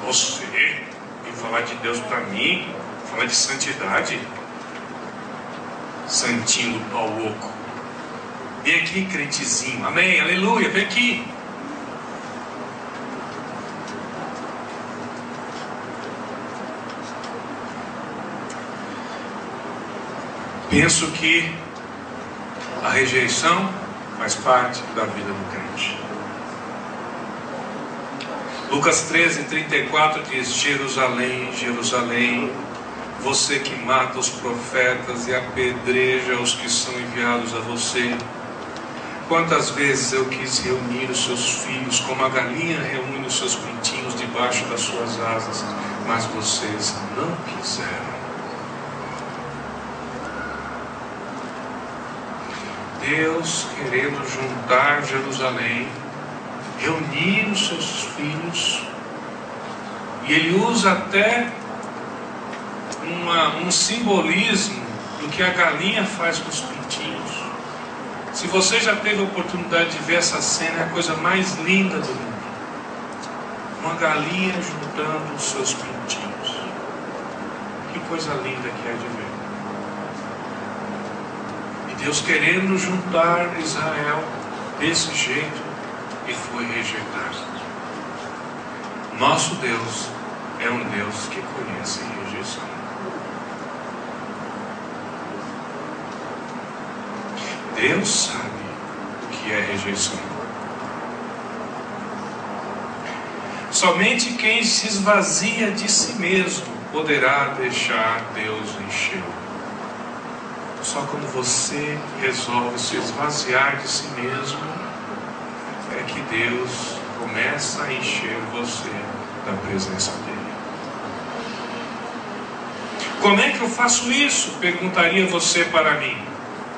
Você vem falar de Deus para mim, falar de santidade? santinho do pau oco. Vem aqui, crentezinho. Amém, aleluia, vem aqui. Penso que a rejeição faz parte da vida do crente. Lucas 13:34 diz: Jerusalém, Jerusalém, você que mata os profetas e apedreja os que são enviados a você. Quantas vezes eu quis reunir os seus filhos, como a galinha reúne os seus pintinhos debaixo das suas asas, mas vocês não quiseram. Deus querendo juntar Jerusalém, reunir os seus filhos, e Ele usa até um simbolismo do que a galinha faz com os pintinhos. Se você já teve a oportunidade de ver essa cena, é a coisa mais linda do mundo. Uma galinha juntando os seus pintinhos. Que coisa linda que é de ver. E Deus querendo juntar Israel desse jeito, e foi rejeitado. Nosso Deus é um Deus que conhece rejeição. Deus sabe o que é rejeição. Somente quem se esvazia de si mesmo poderá deixar Deus enchê-lo. Só quando você resolve se esvaziar de si mesmo, é que Deus começa a encher você da presença dEle. Como é que eu faço isso? Perguntaria você para mim.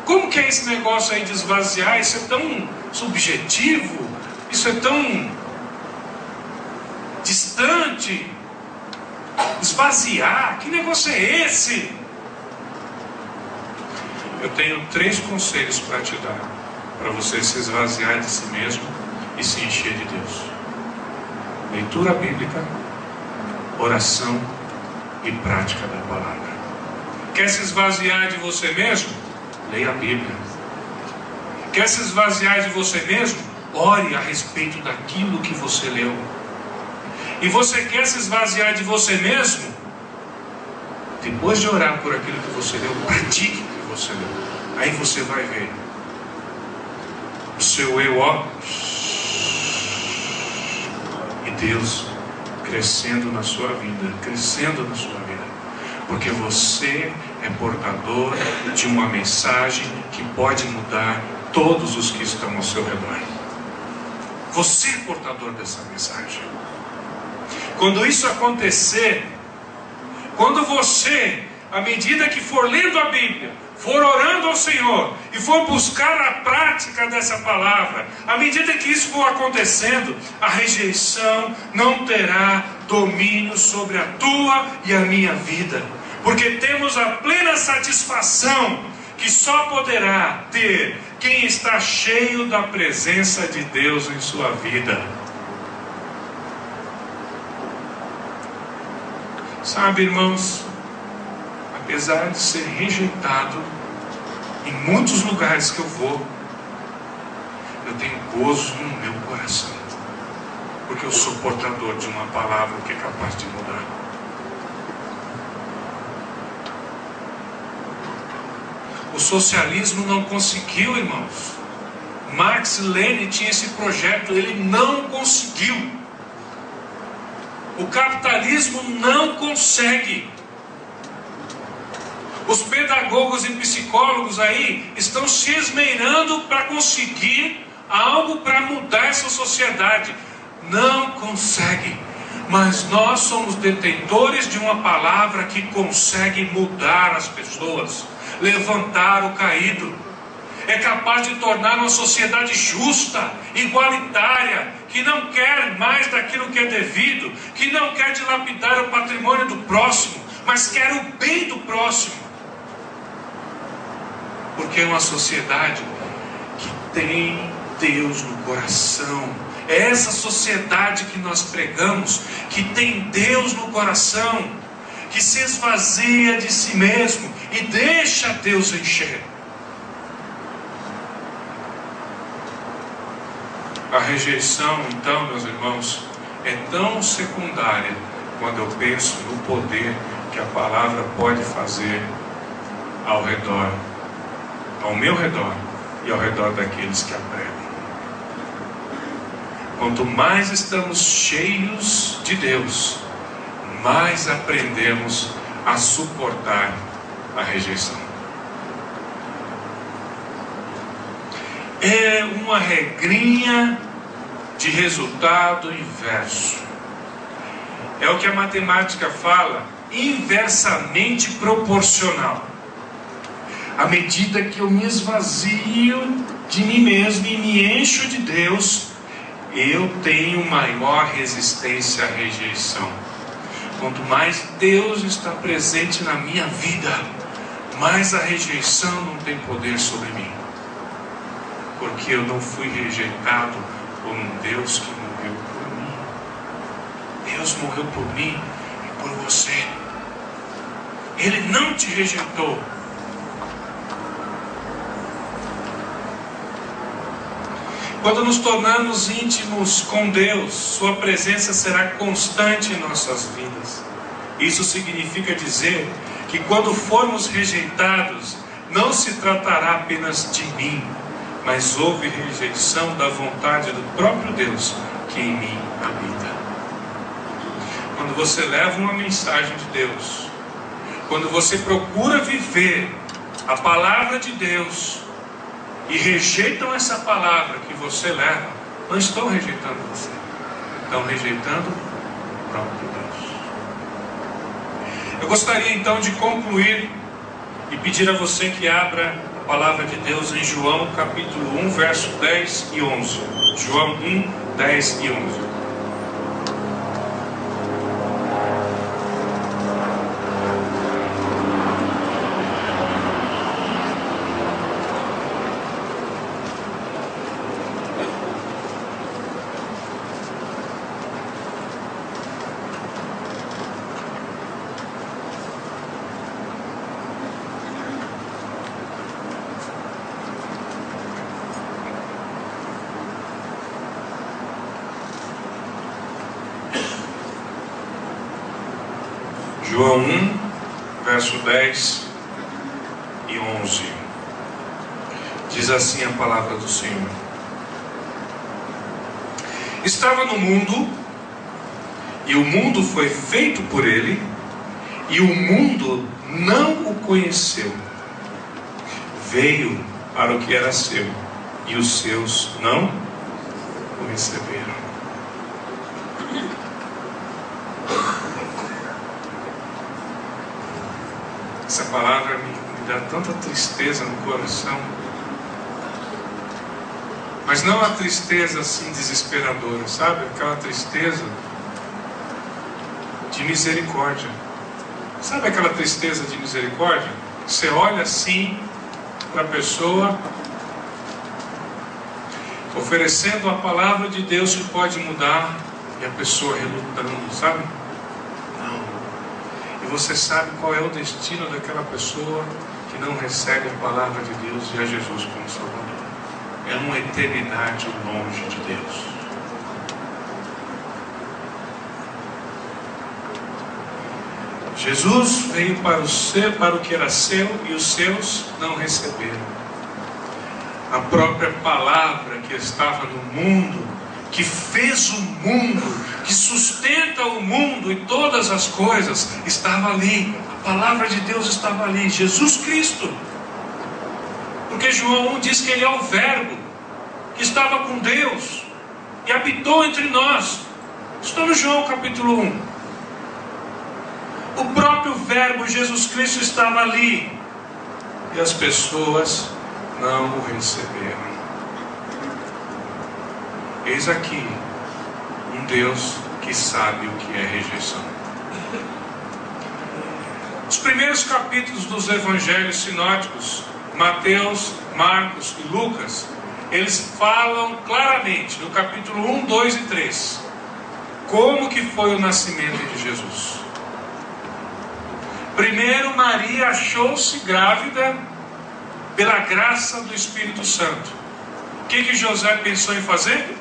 Como que é esse negócio aí de esvaziar? Isso é tão subjetivo, isso é tão distante. Esvaziar, que negócio é esse? Eu tenho 3 conselhos para te dar, para você se esvaziar de si mesmo e se encher de Deus: leitura bíblica, oração e prática da palavra. Quer se esvaziar de você mesmo? Leia a Bíblia. Quer se esvaziar de você mesmo? Ore a respeito daquilo que você leu. E você quer se esvaziar de você mesmo? Depois de orar por aquilo que você leu, pratique o que você leu. Aí você vai ver o seu eu, ó, e Deus crescendo na sua vida, crescendo na sua vida, porque você é portador de uma mensagem que pode mudar todos os que estão ao seu redor. Você é portador dessa mensagem. Quando isso acontecer, quando você, à medida que for lendo a Bíblia, for orando ao Senhor e for buscar a prática dessa palavra, à medida que isso for acontecendo, a rejeição não terá domínio sobre a tua e a minha vida, porque temos a plena satisfação que só poderá ter quem está cheio da presença de Deus em sua vida. Sabe, irmãos, apesar de ser rejeitado em muitos lugares que eu vou, eu tenho gozo no meu coração, porque eu sou portador de uma palavra que é capaz de mudar. O socialismo não conseguiu, irmãos. Marx e Lenin tinham esse projeto, ele não conseguiu. O capitalismo não consegue. Os pedagogos e psicólogos aí estão se esmerando para conseguir algo para mudar essa sociedade. Não consegue. Mas nós somos detentores de uma palavra que consegue mudar as pessoas, levantar o caído. É capaz de tornar uma sociedade justa, igualitária, que não quer mais daquilo que é devido, que não quer dilapidar o patrimônio do próximo, mas quer o bem do próximo. Porque é uma sociedade que tem Deus no coração. É essa sociedade que nós pregamos, que tem Deus no coração, que se esvazia de si mesmo e deixa Deus encher. A rejeição, então, meus irmãos, é tão secundária quando eu penso no poder que a palavra pode fazer ao redor, ao meu redor e ao redor daqueles que a pregam. Quanto mais estamos cheios de Deus, mais aprendemos a suportar a rejeição. É uma regrinha de resultado inverso. É o que a matemática fala, inversamente proporcional. À medida que eu me esvazio de mim mesmo e me encho de Deus, eu tenho maior resistência à rejeição. Quanto mais Deus está presente na minha vida, mais a rejeição não tem poder sobre mim. Porque eu não fui rejeitado por um Deus que morreu por mim. Deus morreu por mim e por você. Ele não te rejeitou. Quando nos tornamos íntimos com Deus, sua presença será constante em nossas vidas. Isso significa dizer que quando formos rejeitados, não se tratará apenas de mim, mas houve rejeição da vontade do próprio Deus que em mim habita. Quando você leva uma mensagem de Deus, quando você procura viver a palavra de Deus e rejeitam essa palavra que você leva, não estão rejeitando você, estão rejeitando o próprio Deus. Eu gostaria então de concluir e pedir a você que abra a palavra de Deus em João capítulo 1, verso 10 e 11. João 1, 10 e 11. João 1, verso 10 e 11. Diz assim a palavra do Senhor: Estava no mundo, e o mundo foi feito por ele, e o mundo não o conheceu. Veio para o que era seu, e os seus não o receberam. Essa palavra me dá tanta tristeza no coração, mas não a tristeza assim desesperadora, sabe? Aquela tristeza de misericórdia. Sabe aquela tristeza de misericórdia? Você olha assim para a pessoa, oferecendo a palavra de Deus que pode mudar, e a pessoa relutando, sabe? E você sabe qual é o destino daquela pessoa que não recebe a palavra de Deus e a Jesus como Salvador. É uma eternidade longe de Deus. Jesus veio para o que era seu, e os seus não receberam. A própria palavra que estava no mundo, que fez o mundo, que sustenta o mundo e todas as coisas, estava ali. A palavra de Deus estava ali, Jesus Cristo. Porque João 1 diz que Ele é o Verbo, que estava com Deus e habitou entre nós. Estou no João capítulo 1. O próprio Verbo, Jesus Cristo, estava ali, e as pessoas não o receberam. Eis aqui um Deus que sabe o que é rejeição. Os primeiros capítulos dos evangelhos sinóticos, Mateus, Marcos e Lucas, eles falam claramente, no capítulo 1, 2 e 3, como que foi o nascimento de Jesus. Primeiro, Maria achou-se grávida pela graça do Espírito Santo. O que José pensou em fazer?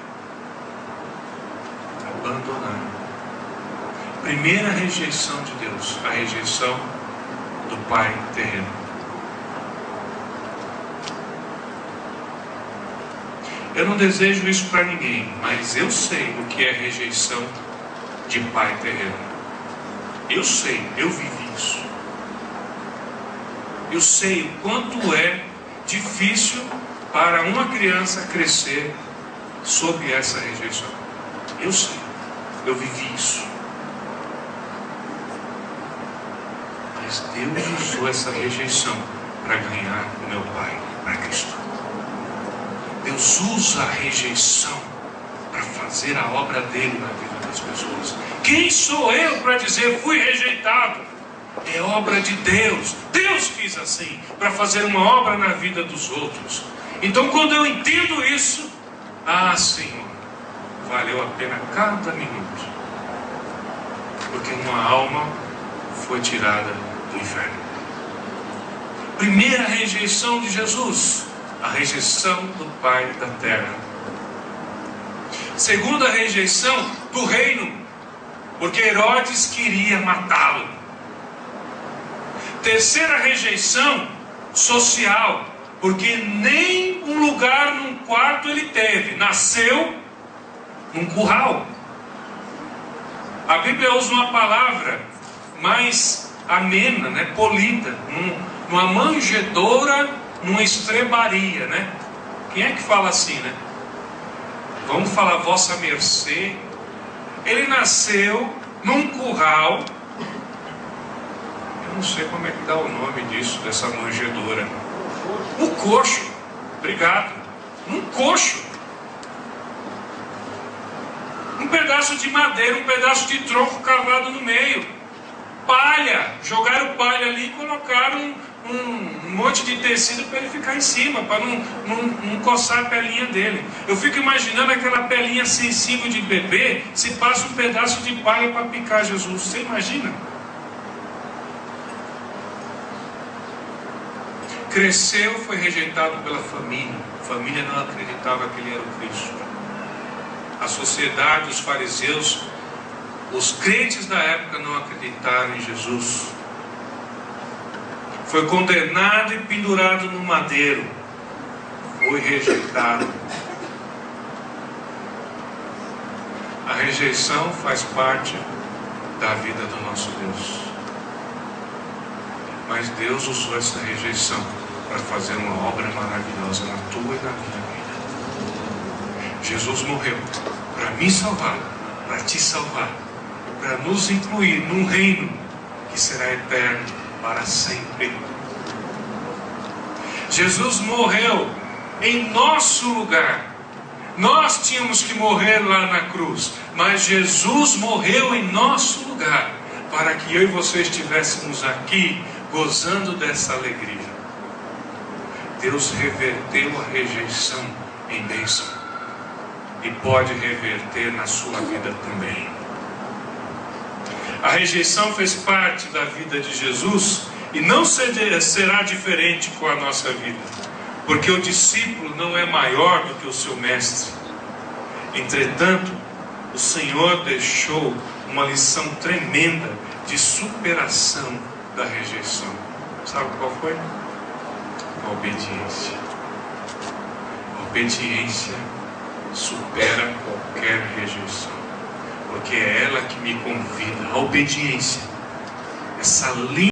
Abandonar. Primeira rejeição de Deus, a rejeição do pai terreno. Eu não desejo isso para ninguém, mas eu sei o que é rejeição de pai terreno. Eu sei, eu vivi isso. Eu sei o quanto é difícil para uma criança crescer sob essa rejeição. Eu sei, eu vivi isso. Mas Deus usou essa rejeição para ganhar o meu pai, para Cristo. Deus usa a rejeição para fazer a obra dele na vida das pessoas. Quem sou eu para dizer fui rejeitado? É obra de Deus. Deus quis assim, para fazer uma obra na vida dos outros. Então quando eu entendo isso, Senhor, valeu a pena cada minuto. Porque uma alma foi tirada do inferno. Primeira rejeição de Jesus, a rejeição do Pai da terra. Segunda rejeição do reino, porque Herodes queria matá-lo. Terceira rejeição social, porque nem um lugar num quarto ele teve, nasceu num curral. A Bíblia usa uma palavra mais amena, né? Polida, numa manjedoura, numa estrebaria, né? Quem é que fala assim, né? Vamos falar vossa mercê. Ele nasceu num curral. Eu não sei como é que dá o nome disso, dessa manjedoura. No coxo. Obrigado. Num coxo. Um pedaço de madeira, um pedaço de tronco cavado no meio. Palha. Jogaram palha ali e colocaram um monte de tecido para ele ficar em cima, para não coçar a pelinha dele. Eu fico imaginando aquela pelinha sensível de bebê, se passa um pedaço de palha para picar Jesus. Você imagina? Cresceu, foi rejeitado pela família. A família não acreditava que ele era o Cristo. A sociedade, os fariseus, os crentes da época não acreditaram em Jesus. Foi condenado e pendurado no madeiro. Foi rejeitado. A rejeição faz parte da vida do nosso Deus. Mas Deus usou essa rejeição para fazer uma obra maravilhosa na tua e na minha vida. Jesus morreu para me salvar, para te salvar, para nos incluir num reino que será eterno para sempre. Jesus morreu em nosso lugar. Nós tínhamos que morrer lá na cruz, mas Jesus morreu em nosso lugar, para que eu e você estivéssemos aqui gozando dessa alegria. Deus reverteu a rejeição em bênção e pode reverter na sua vida também. A rejeição fez parte da vida de Jesus e não será diferente com a nossa vida, porque o discípulo não é maior do que o seu mestre. Entretanto, o Senhor deixou uma lição tremenda de superação da rejeição. Sabe qual foi? A obediência. A obediência supera qualquer rejeição, porque é ela que me convida. A obediência, essa linha